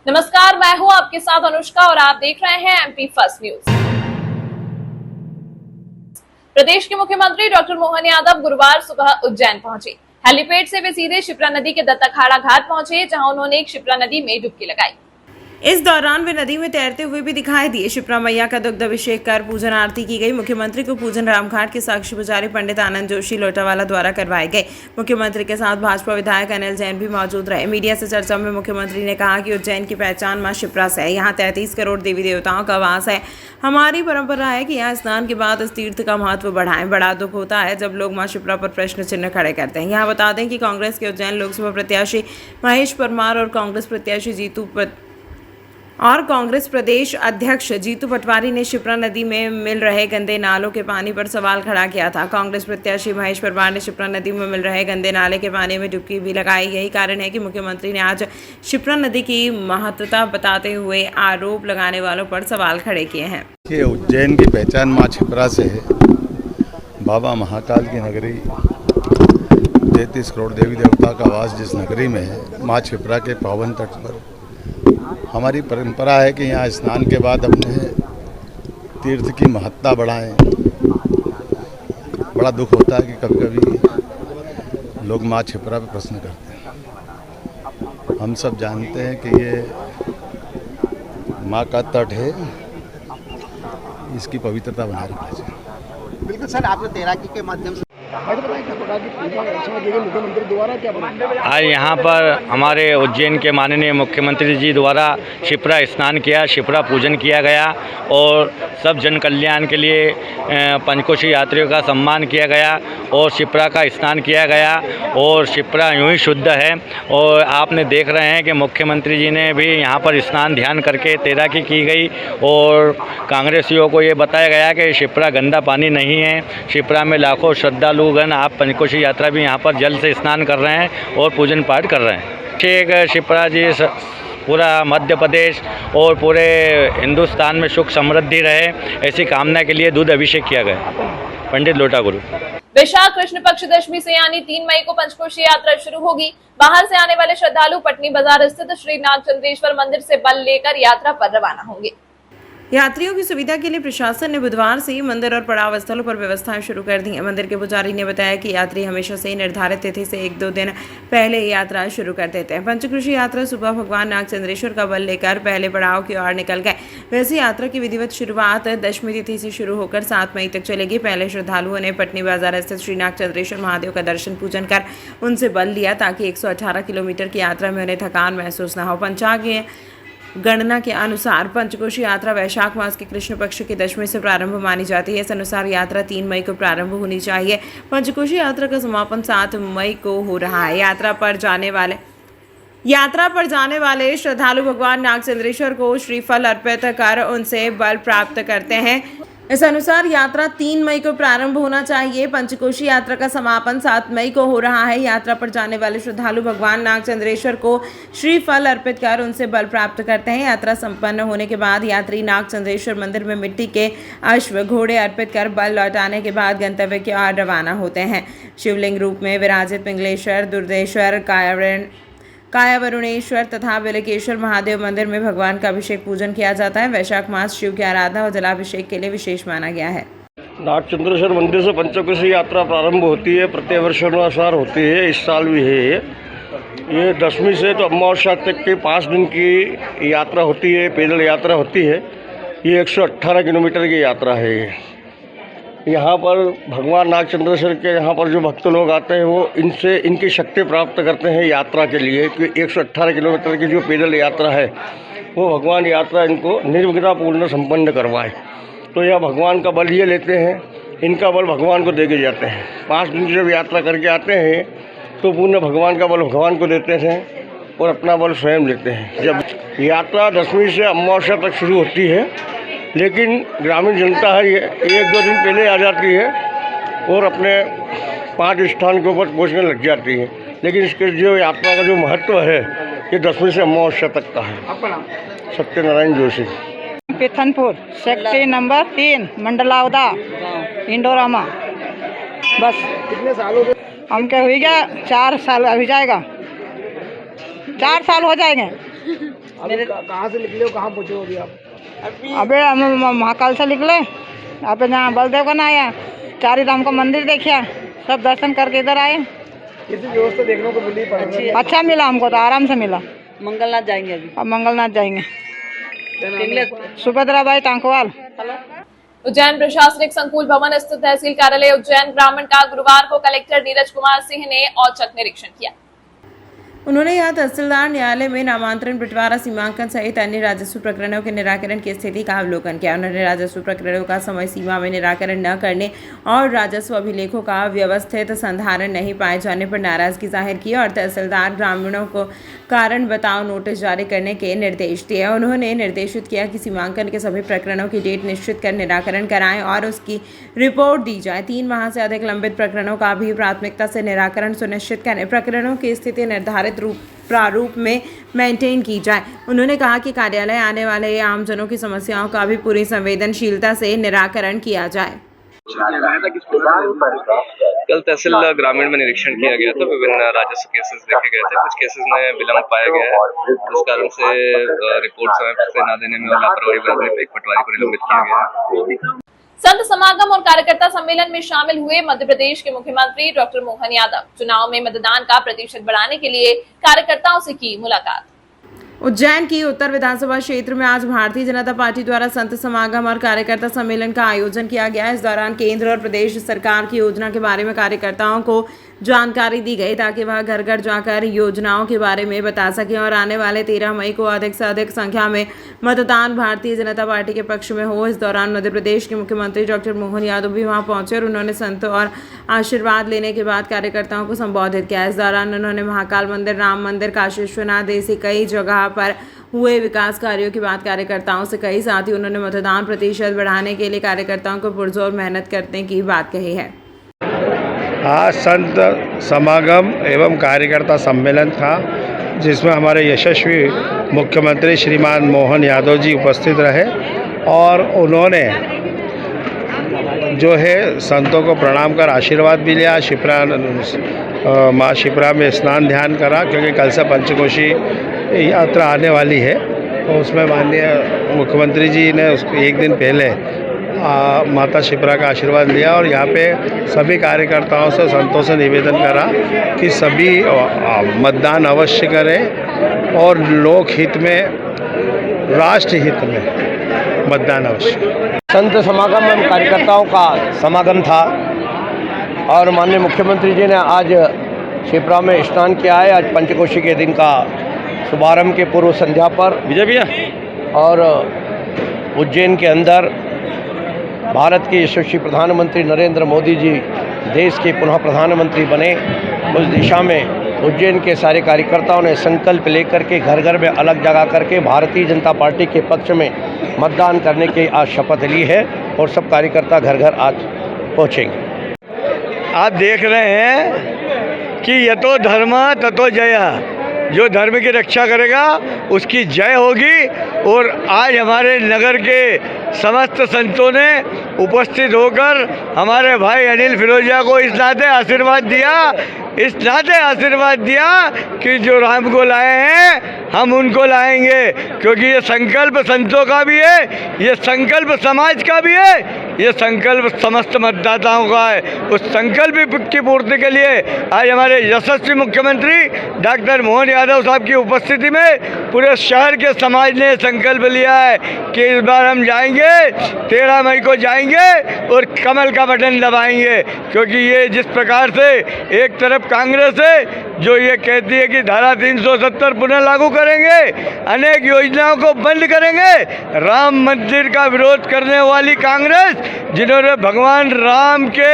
नमस्कार, मैं हूं आपके साथ अनुष्का और आप देख रहे हैं एमपी फर्स्ट न्यूज। प्रदेश के मुख्यमंत्री डॉक्टर मोहन यादव गुरुवार सुबह उज्जैन पहुंचे। हेलीपैड से वे सीधे शिप्रा नदी के दत्ताखाड़ा घाट पहुंचे, जहां उन्होंने एक शिप्रा नदी में डुबकी लगाई। इस दौरान वे नदी में तैरते हुए भी दिखाई दिए। शिप्रा मैया का दुग्ध अभिषेक कर पूजन आरती की गई। मुख्यमंत्री को पूजन रामघाट के साक्षी पुजारी पंडित आनंद जोशी लोटावाला द्वारा करवाए गए। मुख्यमंत्री के साथ भाजपा विधायक अनिल जैन भी मौजूद रहे। मीडिया से चर्चा में मुख्यमंत्री ने कहा कि उज्जैन की पहचान मां शिप्रा से है। यहाँ 33 करोड़ देवी देवताओं का वास है। हमारी परंपरा है कि यहाँ स्नान के बाद इस तीर्थ का महत्व बढ़ाएं। बड़ा दुख होता है जब लोग मां शिप्रा पर प्रश्न चिन्ह खड़े करते हैं। यहाँ बता दें कि कांग्रेस के उज्जैन लोकसभा प्रत्याशी महेश परमार और कांग्रेस प्रदेश अध्यक्ष जीतू पटवारी ने शिप्रा नदी में मिल रहे गंदे नालों के पानी पर सवाल खड़ा किया था। कांग्रेस प्रत्याशी महेश परमार ने शिप्रा नदी में मिल रहे गंदे नाले के पानी में डुबकी भी लगाई। यही कारण है कि मुख्यमंत्री ने आज शिप्रा नदी की महत्वता बताते हुए आरोप लगाने वालों पर सवाल खड़े किए हैं। उज्जैन की पहचान माँ शिप्रा से है। बाबा महाकाल की नगरी, 33 करोड़ देवी देवता का वास जिस नगरी में है, माँ शिप्रा के पावन तट पर हमारी परंपरा है कि यहाँ स्नान के बाद अपने तीर्थ की महत्ता बढ़ाएं। बड़ा दुख होता है कि कभी कभी लोग माँ शिप्रा पे प्रश्न करते हैं। हम सब जानते हैं कि ये माँ का तट है, इसकी पवित्रता बनाए रखनी चाहिए। बिल्कुल सर, आपने तैराकी के माध्यम से मुख्यमंत्री द्वारा क्या आज यहाँ पर हमारे उज्जैन के माननीय मुख्यमंत्री जी द्वारा शिप्रा स्नान किया, शिप्रा पूजन किया गया और सब जन कल्याण के लिए पंचकोशी यात्रियों का सम्मान किया गया और शिप्रा का स्नान किया गया और शिप्रा यूँ ही शुद्ध है। और आपने देख रहे हैं कि मुख्यमंत्री जी ने भी यहाँ पर स्नान ध्यान करके तैराकी की गई और कांग्रेसियों को ये बताया गया कि शिप्रा गंदा पानी नहीं है। शिप्रा में लाखों श्रद्धालुगण आप पंचकोशी यात्रा भी यहाँ पर जल से स्नान कर रहे हैं और पूजन पाठ कर रहे हैं। ठीक शिप्रा जी पूरा मध्य प्रदेश और पूरे हिंदुस्तान में सुख समृद्धि रहे, ऐसी कामना के लिए दूध अभिषेक किया गया। पंडित लोटा गुरु। वैशाख कृष्ण पक्ष दशमी से यानी 3 मई को पंचकोशी यात्रा शुरू होगी। बाहर से आने वाले श्रद्धालु पटनी बाजार स्थित श्री नागचंद्रेश्वर मंदिर से बल लेकर यात्रा पर रवाना होंगे। यात्रियों की सुविधा के लिए प्रशासन ने बुधवार से ही मंदिर और पड़ाव स्थलों पर व्यवस्थाएं शुरू कर दी हैं। मंदिर के पुजारी ने बताया कि यात्री हमेशा से ही निर्धारित तिथि से 1-2 दिन पहले यात्रा शुरू कर देते हैं। पंचकोशी यात्रा सुबह भगवान नागचंद्रेश्वर का बल लेकर पहले पड़ाव की ओर निकल गए। वैसे यात्रा की विधिवत शुरुआत दशमी तिथि से शुरू होकर 7 मई तक चलेगी। पहले श्रद्धालुओं ने पटनी बाजार स्थित श्री नागचंद्रेश्वर महादेव का दर्शन पूजन कर उनसे बल लिया ताकि 118 किलोमीटर की यात्रा में उन्हें थकान महसूस न हो। पंचांग गणना के अनुसार पंचकोशी यात्रा वैशाख मास के कृष्ण पक्ष की दशमी से प्रारंभ मानी जाती है। इस अनुसार यात्रा 3 मई को प्रारंभ होनी चाहिए। पंचकोशी यात्रा का समापन 7 मई को हो रहा है। यात्रा पर जाने वाले श्रद्धालु भगवान नागचंद्रेश्वर को श्रीफल अर्पित कर उनसे बल प्राप्त करते हैं। इस अनुसार यात्रा 3 मई को प्रारंभ होना चाहिए। पंचकोशी यात्रा का समापन 7 मई को हो रहा है। यात्रा पर जाने वाले श्रद्धालु भगवान नागचंद्रेश्वर को श्रीफल अर्पित कर उनसे बल प्राप्त करते हैं। यात्रा संपन्न होने के बाद यात्री नागचंद्रेश्वर मंदिर में मिट्टी के अश्व घोड़े अर्पित कर बल लौटाने के बाद गंतव्य की ओर रवाना होते हैं। शिवलिंग रूप में विराजित पिंगलेश्वर, दुर्देश्वर, कायावरुणेश्वर तथा बिलकेश्वर महादेव मंदिर में भगवान का अभिषेक पूजन किया जाता है। वैशाख मास शिव की आराधना और जलाभिषेक के लिए विशेष माना गया है। नागचंद्रेश्वर मंदिर से पंचकोशी यात्रा प्रारंभ होती है, प्रतिवर्षानुसार होती है, इस साल भी है। ये दशमी से तो अमावस्या तक के 5 दिन की यात्रा होती है, पैदल यात्रा होती है। ये 118 किलोमीटर की यात्रा है। यहाँ पर भगवान नागचंद्रेश्वर के यहाँ पर जो भक्त लोग आते हैं वो इनकी शक्ति प्राप्त करते हैं यात्रा के लिए कि 118 किलोमीटर की जो पैदल यात्रा है वो भगवान यात्रा इनको निर्विघ्नपूर्ण संपन्न करवाए। तो यह भगवान का बल ये लेते हैं, इनका बल भगवान को दे के जाते हैं। 5 दिन की जब यात्रा करके आते हैं तो पूर्ण भगवान का बल भगवान को देते हैं और अपना बल स्वयं लेते हैं। जब यात्रा दशमी से अमावस्या तक शुरू होती है, लेकिन ग्रामीण जनता है ये 1-2 दिन पहले आ जाती है और अपने 5 स्थान के ऊपर पहुँचने लग जाती है। लेकिन इसके जो यात्रा का जो महत्व है ये दशमी से अमावस्या तक का है। Satyanarayan Joshi, Pithampur, sector number 3, Mandlawada, Indorama. बस कितने साल हो गए? हम क्या हुई गया 4 साल अभी जाएगा, 4 साल हो जाएंगे। कहाँ से निकले हो, कहाँ पहुँचे हो अभी आप? अबे हम महाकाल से निकले, अबे यहाँ बलदेव का आया, चारी धाम का मंदिर देखा, सब दर्शन करके इधर आए। किसी व्यवस्था देखने को मिली पड़ी? अच्छा मिला हमको, तो आराम से मिला। मंगलनाथ जाएंगे अभी। अब मंगलनाथ जाएंगे। सुभद्रा बाई टांकवाल। उज्जैन प्रशासनिक संकुल भवन स्थित तहसील कार्यालय उज्जैन ग्रामीण का गुरुवार को कलेक्टर नीरज कुमार सिंह ने औचक निरीक्षण किया। उन्होंने यहां तहसीलदार न्यायालय में नामांतरण, बंटवारा, सीमांकन सहित अन्य राजस्व प्रकरणों के निराकरण की स्थिति का अवलोकन किया। उन्होंने राजस्व प्रकरणों का समय सीमा में निराकरण न करने और राजस्व अभिलेखों का व्यवस्थित संधारण नहीं पाए जाने पर नाराजगी जाहिर की और तहसीलदार ग्रामीणों को कारण बताओ नोटिस जारी करने के निर्देश दिए। उन्होंने निर्देशित किया कि सीमांकन के सभी प्रकरणों की डेट निश्चित कर निराकरण कराएं और उसकी रिपोर्ट दी जाए। 3 माह से अधिक लंबित प्रकरणों का भी प्राथमिकता से निराकरण सुनिश्चित करें। प्रकरणों की स्थिति निर्धारित प्रारूप में मेंटेन की जाए। उन्होंने कहा कि कार्यालय आने वाले आमजनों की समस्याओं का भी पूरी संवेदनशीलता से निराकरण किया जाए। कल तहसील ग्रामीण में निरीक्षण किया गया था। विभिन्न राजस्व केसेस देखे गए थे। कुछ केसेस में विलंब पाया गया है, इस कारण से रिपोर्ट समय से न देने में और लापरवाही बरतने पर एक पटवारी को निलंबित किया गया है। संत समागम और कार्यकर्ता सम्मेलन में शामिल हुए मध्य प्रदेश के मुख्यमंत्री डॉक्टर मोहन यादव। चुनाव में मतदान का प्रतिशत बढ़ाने के लिए कार्यकर्ताओं से की मुलाकात। उज्जैन की उत्तर विधानसभा क्षेत्र में आज भारतीय जनता पार्टी द्वारा संत समागम और कार्यकर्ता सम्मेलन का आयोजन किया गया। इस दौरान केंद्र और प्रदेश सरकार की योजना के बारे में कार्यकर्ताओं को जानकारी दी गई ताकि वह घर घर जाकर योजनाओं के बारे में बता सकें और आने वाले 13 मई को अधिक से अधिक संख्या में मतदान भारतीय जनता पार्टी के पक्ष में हो। इस दौरान मध्य प्रदेश के मुख्यमंत्री डॉक्टर मोहन यादव भी वहां पहुंचे और उन्होंने संतों और आशीर्वाद लेने के बाद कार्यकर्ताओं को संबोधित किया। इस दौरान उन्होंने महाकाल मंदिर, राम मंदिर, काशी विश्वनाथ ऐसी कई जगह पर हुए विकास कार्यों की बात कार्यकर्ताओं से कही। साथ ही उन्होंने मतदान प्रतिशत बढ़ाने के लिए कार्यकर्ताओं को पुरजोर मेहनत करने की बात कही है। आज संत समागम एवं कार्यकर्ता सम्मेलन था, जिसमें हमारे यशस्वी मुख्यमंत्री श्रीमान मोहन यादव जी उपस्थित रहे और उन्होंने जो है संतों को प्रणाम कर आशीर्वाद भी लिया। शिप्रा माँ शिप्रा में स्नान ध्यान करा, क्योंकि कल से पंचकोशी यात्रा आने वाली है। तो उसमें माननीय मुख्यमंत्री जी ने उसको एक दिन पहले माता शिप्रा का आशीर्वाद लिया और यहाँ पे सभी कार्यकर्ताओं से, संतों से निवेदन करा कि सभी मतदान अवश्य करें और लोक हित में, राष्ट्र हित में मतदान अवश्य। संत समागम एवं कार्यकर्ताओं का समागम था और माननीय मुख्यमंत्री जी ने आज शिप्रा में स्नान किया है। आज पंचकोशी के दिन का शुभारंभ के पूर्व संध्या पर विजय भैया और उज्जैन के अंदर भारत के यशस्वी प्रधानमंत्री नरेंद्र मोदी जी देश के पुनः प्रधानमंत्री बने, उस दिशा में उज्जैन के सारे कार्यकर्ताओं ने संकल्प लेकर के घर घर में अलग जगह करके भारतीय जनता पार्टी के पक्ष में मतदान करने की आज शपथ ली है और सब कार्यकर्ता घर घर आज पहुँचेंगे। आप देख रहे हैं कि यतो धर्म ततो जया, जो धर्म की रक्षा करेगा उसकी जय होगी। और आज हमारे नगर के समस्त संतों ने उपस्थित होकर हमारे भाई अनिल फिरोजिया को इस नाते आशीर्वाद दिया कि जो राम को लाए हैं हम उनको लाएंगे, क्योंकि ये संकल्प संतों का भी है, ये संकल्प समाज का भी है, ये संकल्प समस्त मतदाताओं का है। उस संकल्प की पूर्ति के लिए आज हमारे यशस्वी मुख्यमंत्री डॉक्टर मोहन यादव साहब की उपस्थिति में पूरे शहर के समाज ने संकल्प लिया है कि इस बार हम जाएंगे, 13 मई को जाएंगे और कमल का बटन दबाएंगे। क्योंकि ये जिस प्रकार से एक तरफ कांग्रेस है जो ये कहती है कि धारा 370 पुनः लागू करेंगे, अनेक योजनाओं को बंद करेंगे, राम मंदिर का विरोध करने वाली कांग्रेस, जिन्होंने भगवान राम के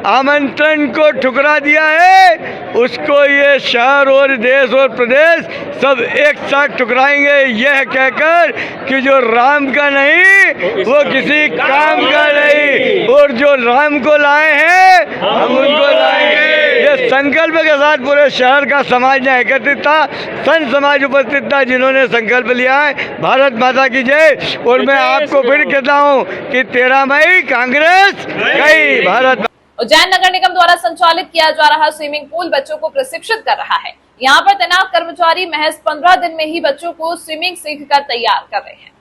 आमंत्रण को ठुकरा दिया है, उसको ये शहर और देश और प्रदेश सब एक साथ ठुकराएंगे, यह कहकर कि जो राम का नहीं वो किसी काम का नहीं, और जो राम को लाए हैं हम उनको लाएंगे। ये संकल्प के साथ पूरे शहर का समाज ने एकत्रित था, संत समाज उपस्थित था, जिन्होंने संकल्प लिया है। भारत माता की जय। और मैं आपको फिर कहता हूँ कि 13 मई कांग्रेस गई, भारत। उज्जैन नगर निगम द्वारा संचालित किया जा रहा स्विमिंग पूल बच्चों को प्रशिक्षित कर रहा है। यहाँ पर तैनात कर्मचारी महज 15 दिन में ही बच्चों को स्विमिंग सीखकर तैयार कर रहे हैं।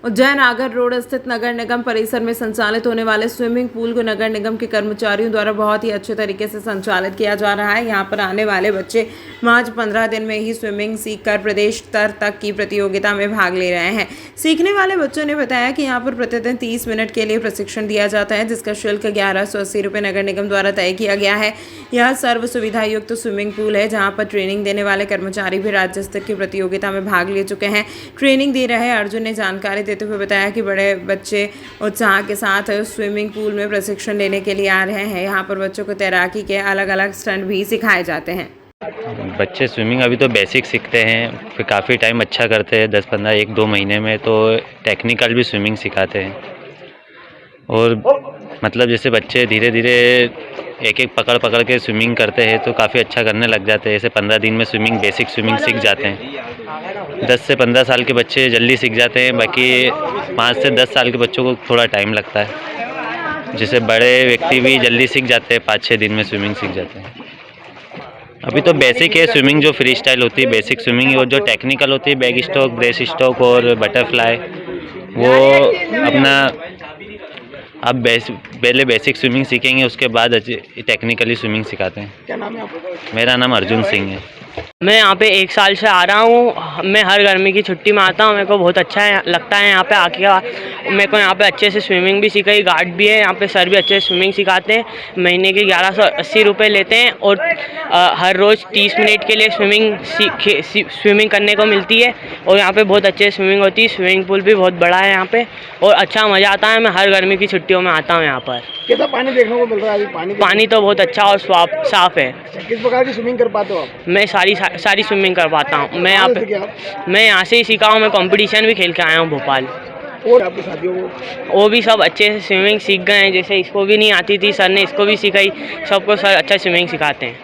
उज्जैन आगर रोड स्थित नगर निगम परिसर में संचालित होने वाले स्विमिंग पूल को नगर निगम के कर्मचारियों द्वारा बहुत ही अच्छे तरीके से संचालित किया जा रहा है। यहाँ पर आने वाले बच्चे महज 15 दिन में ही स्विमिंग सीखकर प्रदेश स्तर तक की प्रतियोगिता में भाग ले रहे हैं। सीखने वाले बच्चों ने बताया कि यहाँ पर प्रतिदिन 30 मिनट के लिए प्रशिक्षण दिया जाता है, जिसका शुल्क 1180 रुपये नगर निगम द्वारा तय किया गया है। यह सर्व सुविधा युक्त स्विमिंग पूल है, जहाँ पर ट्रेनिंग देने वाले कर्मचारी भी राज्य स्तर की प्रतियोगिता में भाग ले चुके हैं। ट्रेनिंग दे रहे अर्जुन ने जानकारी देते हुए बताया कि बड़े बच्चे उत्साह के साथ स्विमिंग पूल में प्रशिक्षण लेने के लिए आ रहे हैं। यहाँ पर बच्चों को तैराकी के अलग अलग स्टंट भी सिखाए जाते हैं। बच्चे स्विमिंग अभी तो बेसिक सीखते हैं, फिर काफ़ी टाइम अच्छा करते हैं, 10-15 1-2 महीने में तो टेक्निकल भी स्विमिंग सिखाते हैं। और मतलब जैसे बच्चे धीरे धीरे एक एक पकड़ के स्विमिंग करते हैं तो काफ़ी अच्छा करने लग जाते हैं। जैसे 15 दिन में बेसिक स्विमिंग सीख जाते हैं। 10 से 15 साल के बच्चे जल्दी सीख जाते हैं, बाकी 5 से 10 साल के बच्चों को थोड़ा टाइम लगता है। जैसे बड़े व्यक्ति भी जल्दी सीख जाते हैं, 5-6 दिन में स्विमिंग सीख जाते हैं। अभी तो बेसिक है स्विमिंग, जो फ्री स्टाइल होती है बेसिक स्विमिंग, और जो टेक्निकल होती है बैक स्ट्रोक, ब्रेस्ट स्ट्रोक और बटरफ्लाई, वो अपना आप पहले बेसिक स्विमिंग सीखेंगे, उसके बाद टेक्निकली स्विमिंग सिखाते हैं। क्या नाम है आपका? मेरा नाम अर्जुन सिंह है। मैं यहाँ पे 1 साल से आ रहा हूँ। मैं हर गर्मी की छुट्टी में आता हूँ। मेरे को बहुत अच्छा लगता है यहाँ पे आके। मेरे को यहाँ पे अच्छे से स्विमिंग भी सिखाई, गार्ड भी है यहाँ पे, सर भी अच्छे से स्विमिंग सिखाते हैं। महीने के 1180 रुपये लेते हैं और हर रोज़ 30 मिनट के लिए स्विमिंग करने को मिलती है। और यहाँ पे बहुत अच्छे स्विमिंग होती है। स्विमिंग पूल भी बहुत बड़ा है यहाँ पे और अच्छा मज़ा आता है। मैं हर गर्मी की छुट्टियों में आता हूँ यहाँ पर। कैसा पानी देखने को मिल रहा है अभी? पानी तो बहुत अच्छा और साफ है। किस प्रकार की स्विमिंग कर पाते हो आप? मैं सारी स्विमिंग कर पाता हूँ। मैं यहाँ से ही सीखा हूँ। मैं कंपटीशन भी खेल के आया हूँ भोपाल। और आपके साथियों को? वो भी सब अच्छे से स्विमिंग सीख गए हैं। जैसे इसको भी नहीं आती थी, सर ने इसको भी सिखाई। सबको सर अच्छा स्विमिंग सिखाते हैं।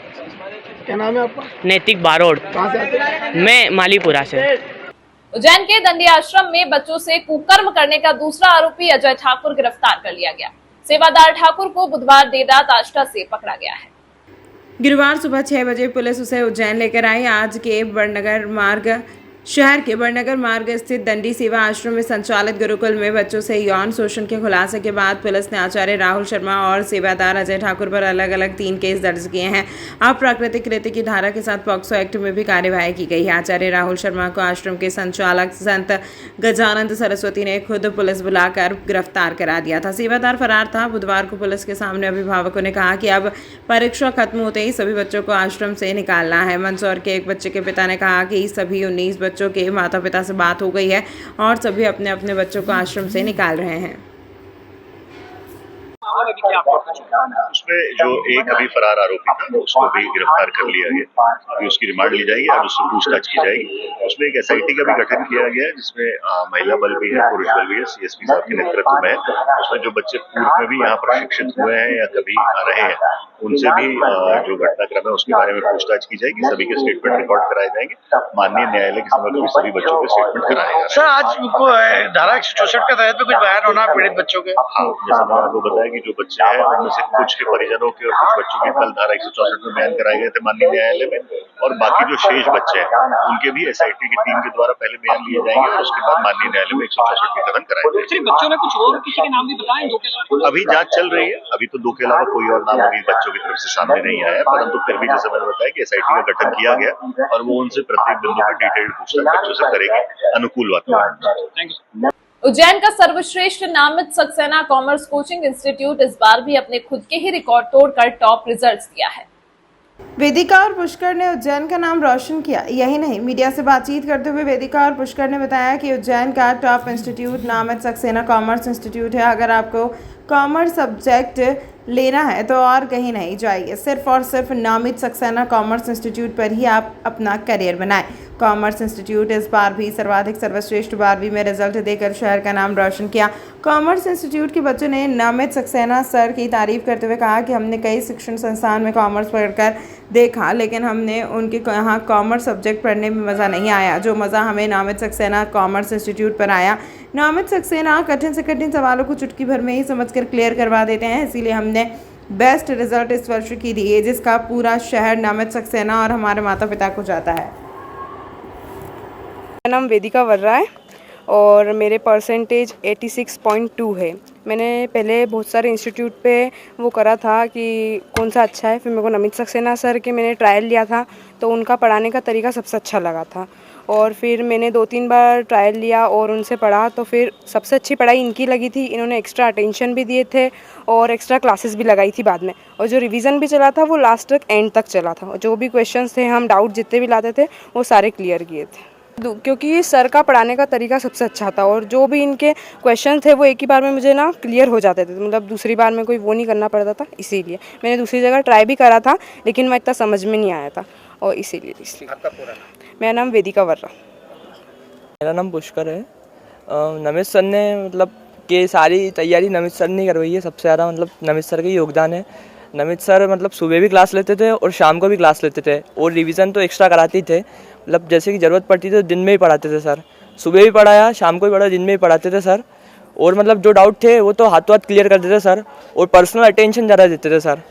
क्या नाम है आपका? नैतिक बारोड़। कहाँ से आते हैं? मैं मालीपुरा से। उज्जैन के दंडी आश्रम में बच्चों से कुकर्म करने का दूसरा आरोपी अजय ठाकुर गिरफ्तार कर लिया गया। सेवादार ठाकुर को बुधवार देर रात आष्टा से पकड़ा गया है। गुरुवार सुबह 6 बजे पुलिस उसे उज्जैन लेकर आई। आज के शहर के बड़नगर मार्ग स्थित दंडी सेवा आश्रम में संचालित गुरुकुल में बच्चों से यौन शोषण के खुलासे के बाद पुलिस ने आचार्य राहुल शर्मा और सेवादार अजय ठाकुर पर अलग अलग 3 केस दर्ज किए हैं। अप्राकृतिक कृत्य की धारा के साथ पॉक्सो एक्ट में भी कार्यवाही की गई है। आचार्य राहुल शर्मा को आश्रम के संचालक संत गजानंद सरस्वती ने खुद पुलिस बुलाकर गिरफ्तार करा दिया था। सेवादार फरार था। बुधवार को पुलिस के सामने अभिभावकों ने कहा कि अब परीक्षा खत्म होते ही सभी बच्चों को आश्रम से निकालना है। मंदसौर के एक बच्चे के पिता ने कहा कि सभी 19 बच्चों के माता पिता से बात हो गई है और सभी अपने अपने बच्चों को आश्रम से निकाल रहे हैं। उसमें जो एक अभी फरार आरोपी था उसको भी गिरफ्तार कर लिया गया। अभी उसकी रिमांड ली जाएगी और उससे पूछताछ की जाएगी। उसमें एक SIT का भी गठन किया गया है, जिसमें महिला बल भी है, पुरुष बल भी है, CSP साहब के नेतृत्व में है। उसमें जो बच्चे पूर्व में भी यहाँ पर शिक्षित हुए हैं या कभी आ रहे हैं, उनसे भी जो घटनाक्रम है उसके बारे में पूछताछ की जाएगी। सभी के स्टेटमेंट रिकॉर्ड कराए जाएंगे। माननीय न्यायालय के समक्ष भी सभी बच्चों के स्टेटमेंट कराए जाएंगे। सर, आज उनको धारा 164 के तहत कुछ बयान होना पीड़ित बच्चों के? हाँ, जैसा मैंने आपको बताया कि जो बच्चे हैं उनमें से कुछ के परिजनों के और कुछ बच्चों के कल धारा 164 में बयान कराए गए थे माननीय न्यायालय में, और बाकी जो शेष बच्चे हैं उनके भी SIT की टीम के द्वारा पहले बयान लिए जाएंगे और उसके बाद माननीय न्यायालय में 164 के कदम कराए जाएंगे। बच्चों ने कुछ और किसी के नाम भी बताए? 2 के अलावा अभी जांच चल रही है। अभी तो 2 के अलावा कोई और नाम अभी बच्चों की तरफ से सामने नहीं आया, परंतु फिर भी जैसे मैंने बताया कि SIT का गठन किया गया और वो उनसे प्रत्येक बिंदु पर डिटेल्ड पूछताछ बच्चों से करेगी अनुकूल वातावरण। उज्जैन का सर्वश्रेष्ठ नामित सक्सेना कॉमर्स कोचिंग इंस्टीट्यूट इस बार भी अपने खुद के ही रिकॉर्ड तोड़कर टॉप रिजल्ट्स दिया है। वेदिका और पुष्कर ने उज्जैन का नाम रोशन किया। यही नहीं, मीडिया से बातचीत करते हुए वेदिका और पुष्कर ने बताया कि उज्जैन का टॉप इंस्टीट्यूट नामित सक्सेना कॉमर्स इंस्टीट्यूट है। अगर आपको कॉमर्स सब्जेक्ट लेना है तो और कहीं नहीं जाइए, सिर्फ और सिर्फ नामित सक्सेना कॉमर्स इंस्टीट्यूट पर ही आप अपना करियर बनाएं। कॉमर्स इंस्टीट्यूट इस बार भी सर्वाधिक सर्वश्रेष्ठ 12वीं में रिजल्ट देकर शहर का नाम रोशन किया। कॉमर्स इंस्टीट्यूट के बच्चों ने नामित सक्सेना सर की तारीफ करते हुए कहा कि हमने कई शिक्षण संस्थान में कॉमर्स पढ़कर देखा, लेकिन हमने उनके यहाँ कॉमर्स सब्जेक्ट पढ़ने में मज़ा नहीं आया जो मज़ा हमें नामित सक्सेना कॉमर्स इंस्टीट्यूट पर आया। नामित सक्सेना कठिन से कठिन सवालों को चुटकी भर में ही समझकर क्लियर करवा देते हैं, इसीलिए हमने बेस्ट रिजल्ट इस वर्ष की दिए, जिसका पूरा शहर नमित सक्सेना और हमारे माता पिता को जाता है। मेरा नाम वेदिका वर्रा है और मेरे परसेंटेज 86.2 है। मैंने पहले बहुत सारे इंस्टीट्यूट पे वो करा था कि कौन सा अच्छा है, फिर मेरे को नमित सक्सेना सर के मैंने ट्रायल लिया था तो उनका पढ़ाने का तरीका सबसे अच्छा लगा था और फिर मैंने 2-3 बार ट्रायल लिया और उनसे पढ़ा तो फिर सबसे अच्छी पढ़ाई इनकी लगी थी। इन्होंने एक्स्ट्रा अटेंशन भी दिए थे और एक्स्ट्रा क्लासेस भी लगाई थी बाद में, और जो रिवीजन भी चला था वो लास्ट तक एंड तक चला था। जो भी क्वेश्चंस थे, हम डाउट जितने भी लाते थे वो सारे क्लियर किए थे, क्योंकि सर का पढ़ाने का तरीका सबसे अच्छा था और जो भी इनके क्वेश्चन थे वो एक ही बार में मुझे ना क्लियर हो जाते थे, मतलब दूसरी बार में कोई वो नहीं करना पड़ता था। इसीलिए मैंने दूसरी जगह ट्राई भी करा था लेकिन मैं इतना समझ में नहीं आया था और इसीलिए। आपका पूरा नाम? मेरा नाम वेदिका वर्रा। मेरा नाम पुष्कर है। नमित सर ने मतलब कि सारी तैयारी नमित सर ने करवाई है, सबसे ज़्यादा मतलब नमित सर का योगदान है। नमित सर मतलब सुबह भी क्लास लेते थे और शाम को भी क्लास लेते थे और रिवीजन तो एक्स्ट्रा कराते थे, मतलब जैसे कि ज़रूरत पड़ती थी तो दिन में ही पढ़ाते थे सर। सुबह भी पढ़ाया, शाम को भी पढ़ाया, दिन में ही पढ़ाते थे सर। और मतलब जो डाउट थे वो तो हाथों हाथ क्लियर करते थे सर और पर्सनल अटेंशन ज़्यादा देते थे सर।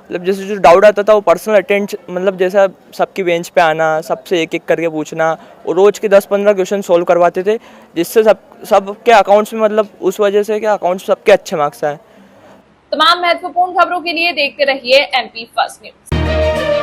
मतलब जैसे जो डाउट आता था वो पर्सनल अटेंशन, मतलब जैसा सबकी बेंच पे आना, सबसे एक एक करके पूछना और रोज़ के 10-15 क्वेश्चन सोल्व करवाते थे, जिससे सबके अकाउंट्स में मतलब उस वजह से क्या अकाउंट्स सबके अच्छे मार्क्स आए। तमाम महत्वपूर्ण खबरों के लिए देखते रहिए MP फर्स्ट न्यूज।